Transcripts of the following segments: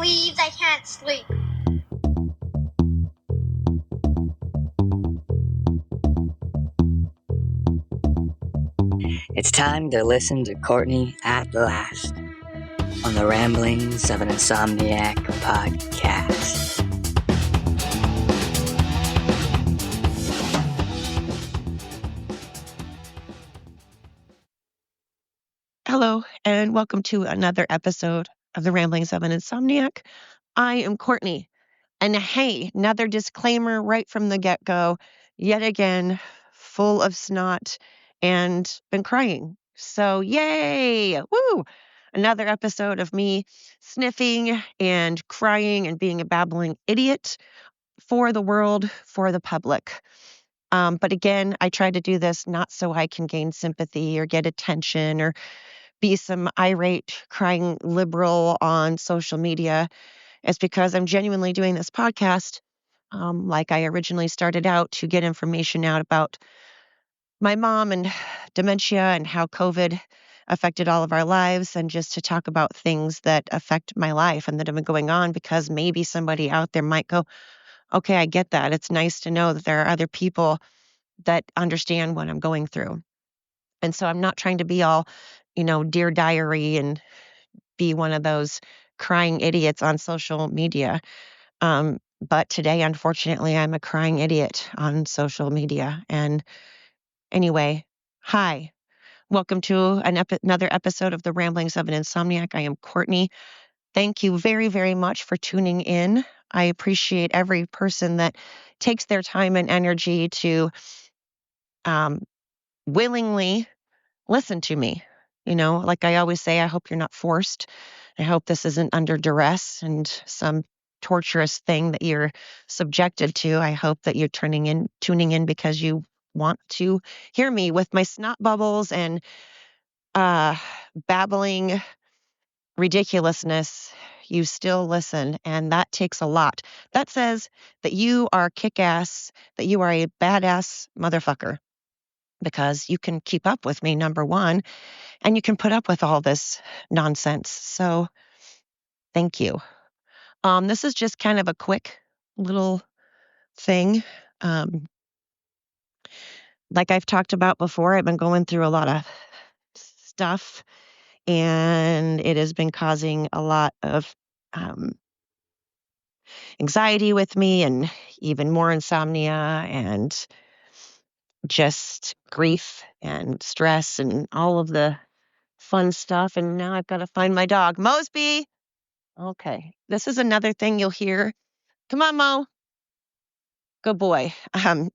Please, I can't sleep. It's time to listen to Courtney at last on the Ramblings of an Insomniac podcast. Hello, and welcome to another episode of the Ramblings of an Insomniac. I am Courtney, and hey, another disclaimer right from the get-go, yet again, full of snot and been crying. So yay! Woo! Another episode of me sniffing and crying and being a babbling idiot for the world, for the public. But again, I try to do this not so I can gain sympathy or get attention or be some irate, crying liberal on social media. It's because I'm genuinely doing this podcast, like I originally started out, to get information out about my mom and dementia and how COVID affected all of our lives, and just to talk about things that affect my life and that have been going on, because maybe somebody out there might go, okay, I get that. It's nice to know that there are other people that understand what I'm going through. And so I'm not trying to be all, Dear Diary and be one of those crying idiots on social media. But today, unfortunately, I'm a crying idiot on social media. And anyway, hi. Welcome to another episode of the Ramblings of an Insomniac. I am Courtney. Thank you very, very much for tuning in. I appreciate every person that takes their time and energy to willingly listen to me. Like I always say, I hope you're not forced. I hope this isn't under duress and some torturous thing that you're subjected to. I hope that you're tuning in because you want to hear me with my snot bubbles and babbling ridiculousness. You still listen, and that takes a lot. That says that you are kick-ass, that you are a badass motherfucker, because you can keep up with me, number one, and you can put up with all this nonsense. So thank you. This is just kind of a quick little thing. Like I've talked about before, I've been going through a lot of stuff, and it has been causing a lot of anxiety with me, and even more insomnia, and just grief and stress and all of the fun stuff. And now I've got to find my dog, Mosby. Okay, this is another thing you'll hear. Come on, Mo. Good boy.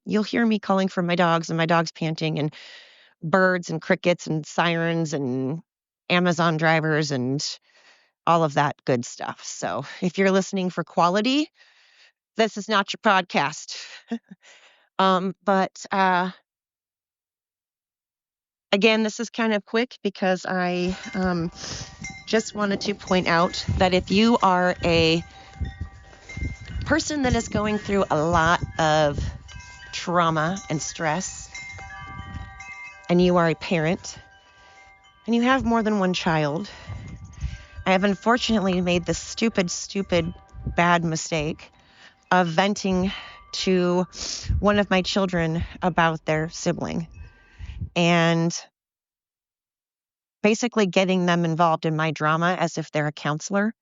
You'll hear me calling for my dogs, and my dog's panting, and birds and crickets and sirens and Amazon drivers and all of that good stuff. So if you're listening for quality, this is not your podcast. But again, this is kind of quick because I just wanted to point out that if you are a person that is going through a lot of trauma and stress, and you are a parent, and you have more than one child, I have unfortunately made the stupid, bad mistake of venting to one of my children about their sibling and basically getting them involved in my drama as if they're a counselor.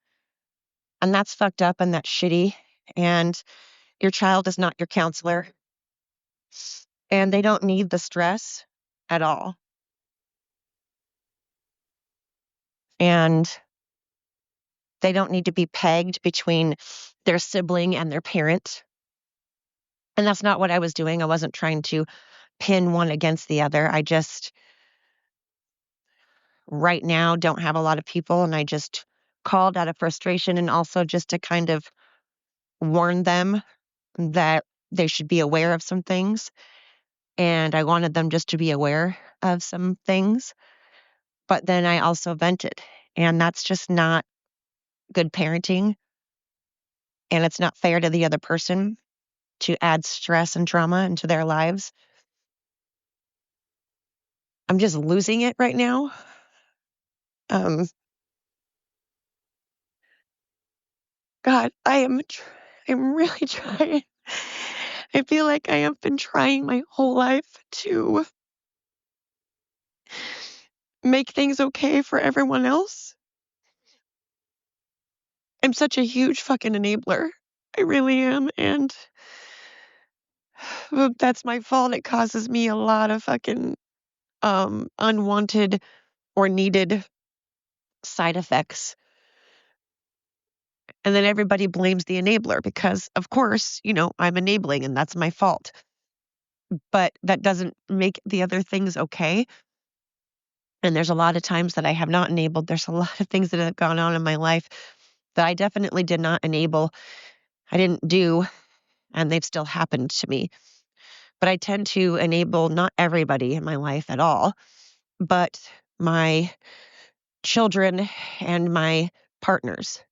And that's fucked up and that's shitty. And your child is not your counselor. And they don't need the stress at all. And they don't need to be pegged between their sibling and their parent. And that's not what I was doing. I wasn't trying to pin one against the other. I just, right now, don't have a lot of people. And I just called out of frustration, and also just to kind of warn them that they should be aware of some things. And I wanted them just to be aware of some things. But then I also vented. And that's just not good parenting. And it's not fair to the other person to add stress and trauma into their lives. I'm just losing it right now. God, I'm really trying. I feel like I have been trying my whole life to make things okay for everyone else. I'm such a huge fucking enabler. I really am, and that's my fault. It causes me a lot of fucking unwanted or needed side effects. And then everybody blames the enabler because, of course, I'm enabling and that's my fault. But that doesn't make the other things okay. And there's a lot of times that I have not enabled. There's a lot of things that have gone on in my life that I definitely did not enable. I didn't do, and they've still happened to me. But I tend to enable not everybody in my life at all, but my children and my partners.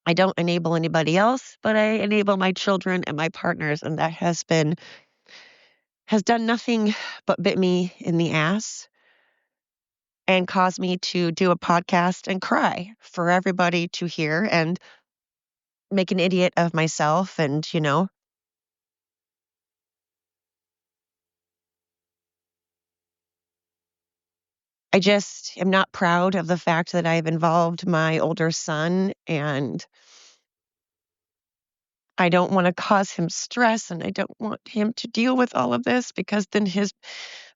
I don't enable anybody else, but I enable my children and my partners, and that has done nothing but bit me in the ass and caused me to do a podcast and cry for everybody to hear and make an idiot of myself. And, I just am not proud of the fact that I've involved my older son, and I don't want to cause him stress and I don't want him to deal with all of this because then his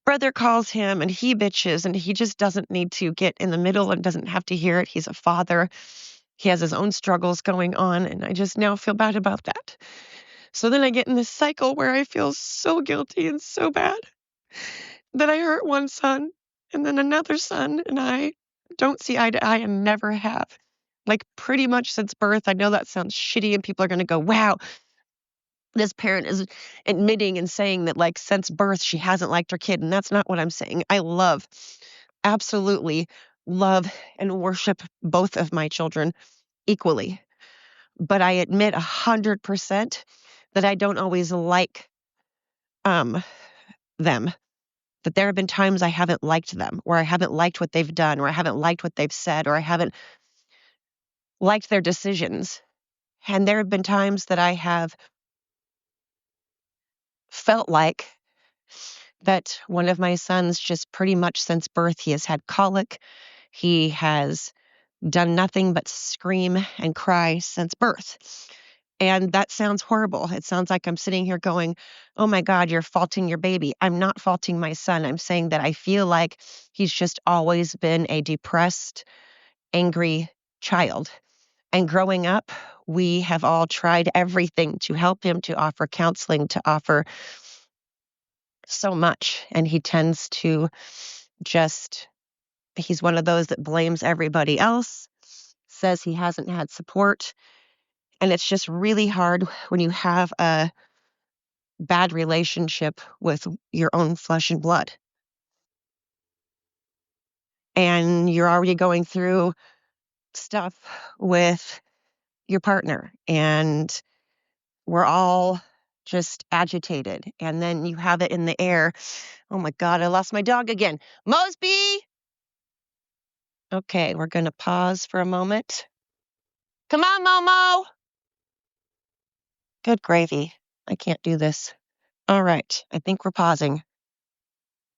brother calls him and he bitches and he just doesn't need to get in the middle and doesn't have to hear it. He's a father. He has his own struggles going on, and I just now feel bad about that. So then I get in this cycle where I feel so guilty and so bad that I hurt one son and then another son, and I don't see eye to eye and never have. Like pretty much since birth. I know that sounds shitty and people are going to go, wow, this parent is admitting and saying that like since birth she hasn't liked her kid, and that's not what I'm saying. I absolutely love and worship both of my children equally. But I admit 100% that I don't always like um them. That there have been times I haven't liked them, or I haven't liked what they've done, or I haven't liked what they've said, or I haven't liked their decisions. And there have been times that I have felt like that one of my sons, just pretty much since birth, he has had colic. He has done nothing but scream and cry since birth. And that sounds horrible. It sounds like I'm sitting here going, oh my God, you're faulting your baby. I'm not faulting my son. I'm saying that I feel like he's just always been a depressed, angry child. And growing up, we have all tried everything to help him, to offer counseling, to offer so much. And he tends to just, he's one of those that blames everybody else, says he hasn't had support. And it's just really hard when you have a bad relationship with your own flesh and blood. And you're already going through stuff with your partner, and we're all just agitated. And then you have it in the air. Oh my God, I lost my dog again. Mosby! Okay, we're going to pause for a moment. Come on, Momo! Good gravy. I can't do this. All right, I think we're pausing.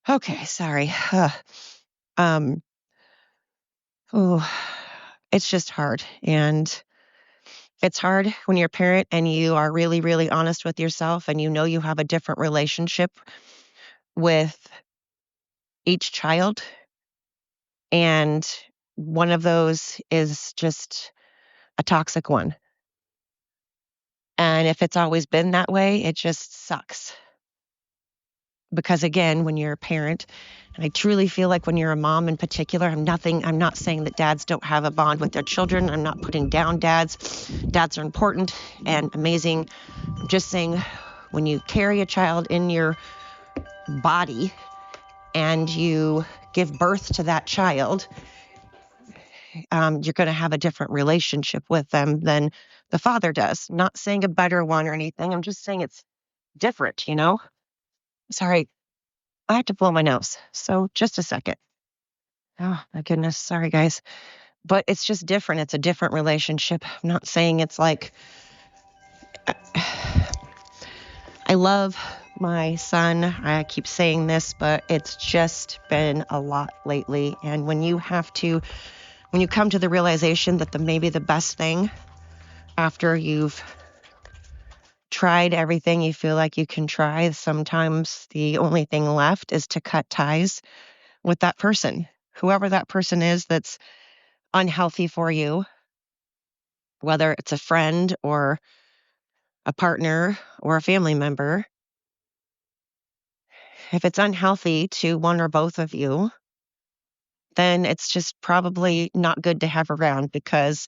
Okay, sorry. Um, oh, it's just hard. And it's hard when you're a parent and you are really, really honest with yourself and you know you have a different relationship with each child. And one of those is just a toxic one. And if it's always been that way, it just sucks. Because again, when you're a parent, and I truly feel like when you're a mom in particular, I'm not saying that dads don't have a bond with their children. I'm not putting down dads. Dads are important and amazing. I'm just saying when you carry a child in your body and you give birth to that child, you're going to have a different relationship with them than the father does. I'm not saying a better one or anything. I'm just saying it's different, Sorry, I have to blow my nose. So just a second. Oh, my goodness. Sorry, guys. but it's just different. It's a different relationship. I'm not saying it's like, I love my son. I keep saying this, but it's just been a lot lately. And when you come to the realization that maybe the best thing after you've tried everything you feel like you can try, sometimes the only thing left is to cut ties with that person, whoever that person is that's unhealthy for you, whether it's a friend or a partner or a family member. If it's unhealthy to one or both of you, then it's just probably not good to have around because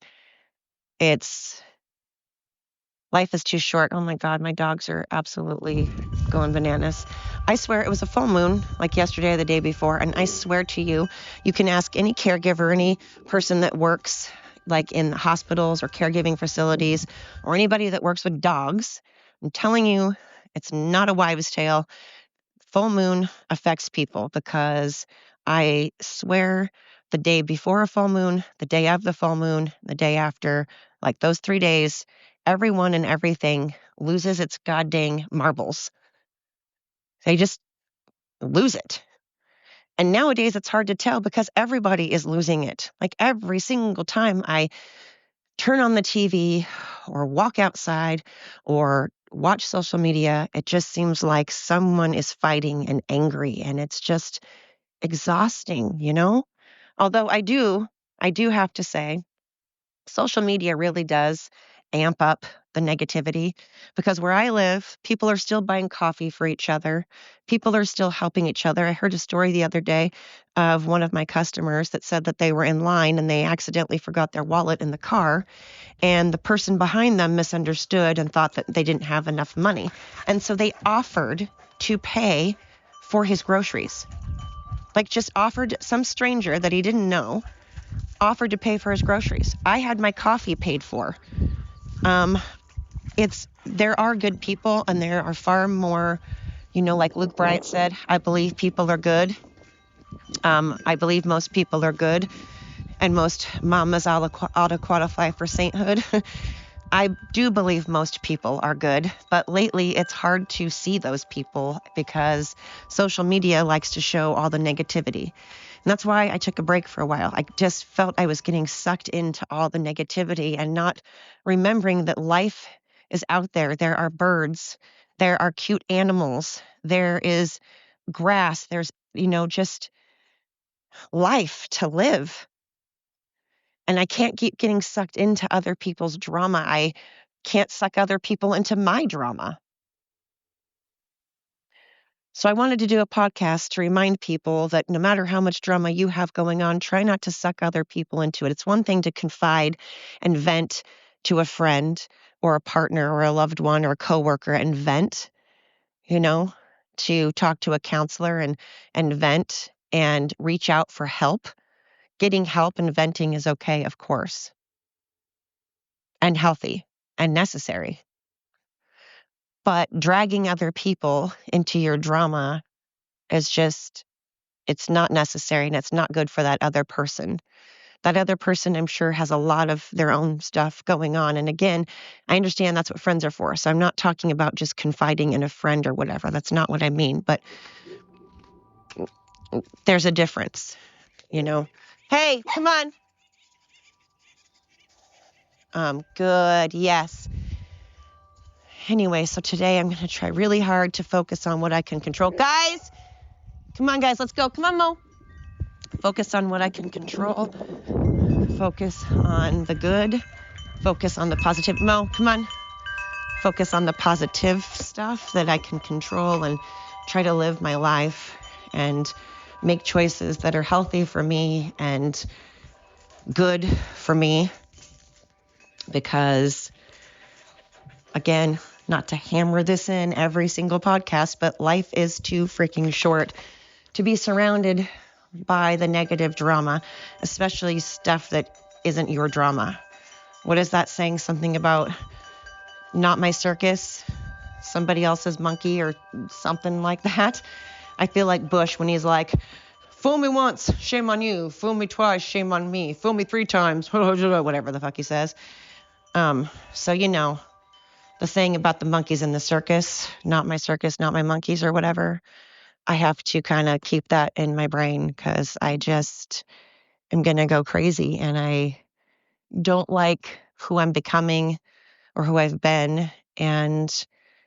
life is too short. Oh my God, my dogs are absolutely going bananas. I swear it was a full moon like yesterday or the day before. And I swear to you, you can ask any caregiver, any person that works like in hospitals or caregiving facilities or anybody that works with dogs. I'm telling you, it's not a wives' tale. Full moon affects people because I swear the day before a full moon, the day of the full moon, the day after, like those 3 days, everyone and everything loses its goddamn marbles. They just lose it. And nowadays it's hard to tell because everybody is losing it. Like every single time I turn on the TV or walk outside or watch social media, it just seems like someone is fighting and angry, and it's just exhausting, Although I do have to say, social media really does amp up the negativity because where I live, people are still buying coffee for each other. People are still helping each other. I heard a story the other day of one of my customers that said that they were in line and they accidentally forgot their wallet in the car, and the person behind them misunderstood and thought that they didn't have enough money. And so they offered to pay for his groceries. Like just offered some stranger that he didn't know, offered to pay for his groceries. I had my coffee paid for. There are good people and there are far more, like Luke Bryant said, I believe people are good. I believe most people are good and most mamas ought to qualify for sainthood. I do believe most people are good, but lately it's hard to see those people because social media likes to show all the negativity. And that's why I took a break for a while. I just felt I was getting sucked into all the negativity and not remembering that life is out there. There are birds, there are cute animals, there is grass, there's, just life to live. And I can't keep getting sucked into other people's drama. I can't suck other people into my drama. So I wanted to do a podcast to remind people that no matter how much drama you have going on, try not to suck other people into it. It's one thing to confide and vent to a friend or a partner or a loved one or a coworker and vent, to talk to a counselor and vent and reach out for help. Getting help and venting is okay, of course, and healthy and necessary. But dragging other people into your drama is it's not necessary and it's not good for that other person. That other person, I'm sure, has a lot of their own stuff going on. And again, I understand that's what friends are for. So I'm not talking about just confiding in a friend or whatever. That's not what I mean. But there's a difference, Hey, come on. Good. Yes. Anyway, so today I'm going to try really hard to focus on what I can control. Guys, come on, guys, let's go. Come on, Mo. Focus on what I can control. Focus on the good. Focus on the positive. Mo, come on. Focus on the positive stuff that I can control and try to live my life and make choices that are healthy for me and good for me. Because, again, not to hammer this in every single podcast, but life is too freaking short to be surrounded by the negative drama, especially stuff that isn't your drama. What is that saying? Something about not my circus, somebody else's monkey or something like that. I feel like Bush when he's like, Fool me once, shame on you. Fool me twice, shame on me. Fool me 3 times, whatever the fuck he says. So the saying about the monkeys in the circus, not my monkeys or whatever. I have to kind of keep that in my brain because I just am going to go crazy and I don't like who I'm becoming or who I've been. And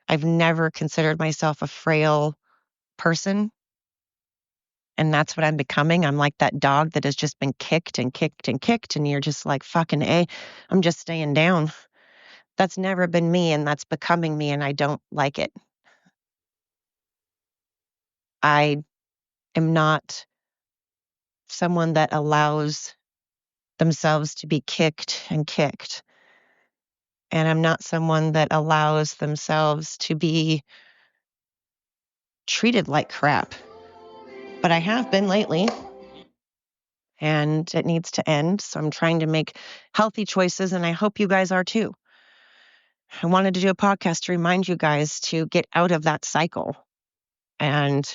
I've never considered myself a frail person. And that's what I'm becoming. I'm like that dog that has just been kicked and kicked and kicked. And you're just like, fucking A, I'm just staying down. That's never been me and that's becoming me. And I don't like it. I am not someone that allows themselves to be kicked and kicked. And I'm not someone that allows themselves to be treated like crap. But I have been lately, and it needs to end. So I'm trying to make healthy choices, and I hope you guys are too. I wanted to do a podcast to remind you guys to get out of that cycle and,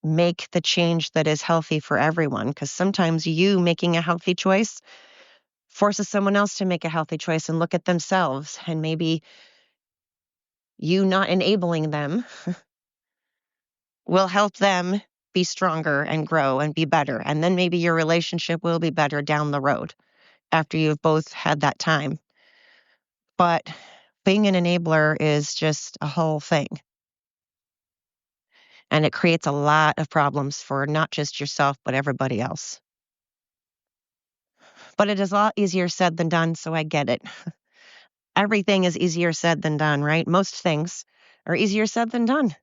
make the change that is healthy for everyone. Because sometimes you making a healthy choice forces someone else to make a healthy choice and look at themselves, and maybe you not enabling them will help them be stronger and grow and be better. And then maybe your relationship will be better down the road after you've both had that time. But being an enabler is just a whole thing. And it creates a lot of problems for not just yourself, but everybody else. But it is a lot easier said than done, so I get it. Everything is easier said than done, right? Most things are easier said than done.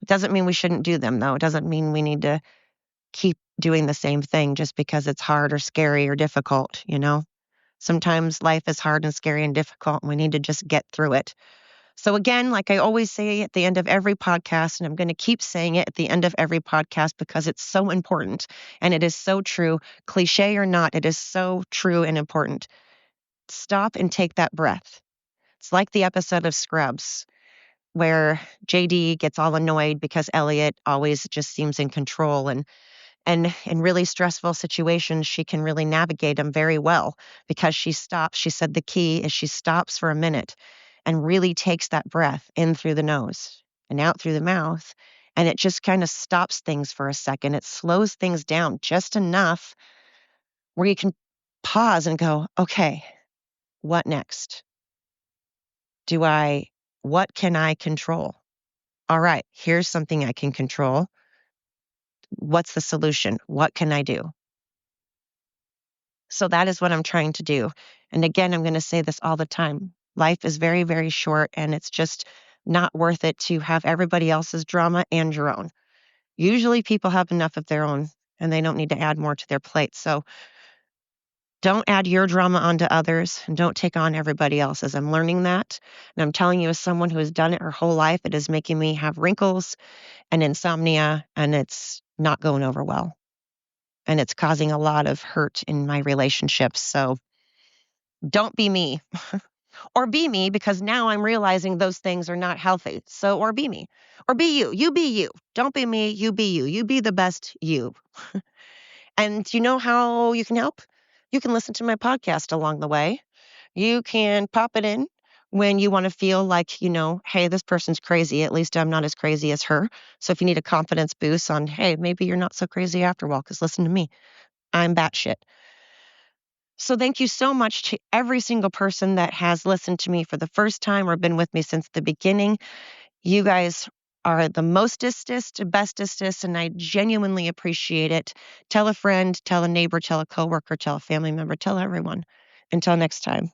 It doesn't mean we shouldn't do them, though. It doesn't mean we need to keep doing the same thing just because it's hard or scary or difficult, Sometimes life is hard and scary and difficult, and we need to just get through it. So again, like I always say at the end of every podcast, and I'm going to keep saying it at the end of every podcast because it's so important and it is so true, cliche or not, it is so true and important. Stop and take that breath. It's like the episode of Scrubs where JD gets all annoyed because Elliot always just seems in control, and in really stressful situations, she can really navigate them very well because she stops. She said the key is she stops for a minute and really takes that breath in through the nose and out through the mouth. And it just kind of stops things for a second. It slows things down just enough where you can pause and go, okay, what next? What can I control? All right, here's something I can control. What's the solution? What can I do? So that is what I'm trying to do. And again, I'm going to say this all the time. Life is very, very short, and it's just not worth it to have everybody else's drama and your own. Usually people have enough of their own and they don't need to add more to their plate. So don't add your drama onto others and don't take on everybody else's. I'm learning that. And I'm telling you, as someone who has done it her whole life, it is making me have wrinkles and insomnia, and it's not going over well. And it's causing a lot of hurt in my relationships. So don't be me. Or be me, because now I'm realizing those things are not healthy. So, or be me. Or be you. You be you. Don't be me. You be you. You be the best you. And you know how you can help? You can listen to my podcast along the way. You can pop it in when you want to feel like, hey, this person's crazy. At least I'm not as crazy as her. So if you need a confidence boost on, hey, maybe you're not so crazy after all, because listen to me. I'm batshit. So thank you so much to every single person that has listened to me for the first time or been with me since the beginning. You guys are the mostestest, bestestest, and I genuinely appreciate it. Tell a friend, tell a neighbor, tell a coworker, tell a family member, tell everyone. Until next time.